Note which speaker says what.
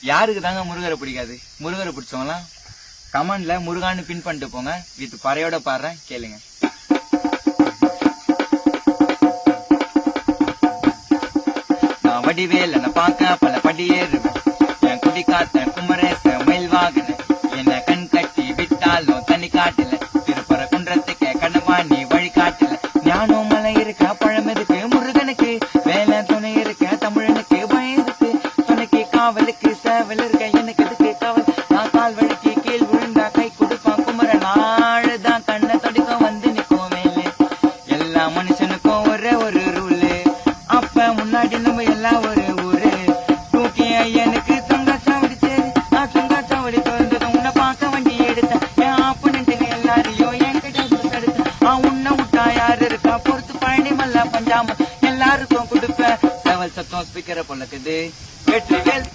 Speaker 1: யாருக்கு தாங்க முருகரை பிடிக்காது? முருகரை பிடிச்சவங்களாம் கமெண்ட்ல முருகான்னு பின் பண்ணிட்டு போங்க. வித் பறையோட பாடுறேன், கேளுங்க. நான் வடிவேல் என்ன பார்க்க பல படி ஏறுவேன். என் குடி காத்த குமரேச மயில் வாகன என்ன கண் கட்டி விட்டாலும் தனி காட்டல. திருப்பர குன்றத்துக்கு கண்ணவா நீ வழி காட்டல. ஞானம் மலை இருக்க பழம் இருக்கு முருகனுக்கு. வேலை துணை இருக்க தமிழனுக்கு பயம் இருக்கு. துணைக்கு காவலுக்கு சேவல் இருக்க எனக்கு எதுக்கு காவல்? நான் கால் வழிக்கு கீழ் விழுந்தா கை கொடுப்பான் குமரன். ஆழுதான் கண்ணை தொடிக்கும் வந்து நிற்கும் மேலே. எல்லா மனுஷனுக்கும் ஒரே ஒரு ரூலு. அப்ப முன்னாடி நம்ம எல்லாம் ஒரு ஊரு. தூக்கி ஐயனுக்கு தங்காச்சாவடி சேரு. நான் தங்காச்சாவடி திறந்ததும் உன்னை பார்க்க வண்டி எடுத்தேன். என் ஆப்பனண்ட்டுங்க எல்லாரையும் என் கிட்ட தடுத்தேன். உன்னை விட்டா யாரு இருக்கா? பொறுத்து பழனி மல்ல பஞ்சாம எல்லாருக்கும் கொடுப்பேன். செவல் சத்தம் ஸ்பீக்கரை பொழக்குது. வெற்றி வேல்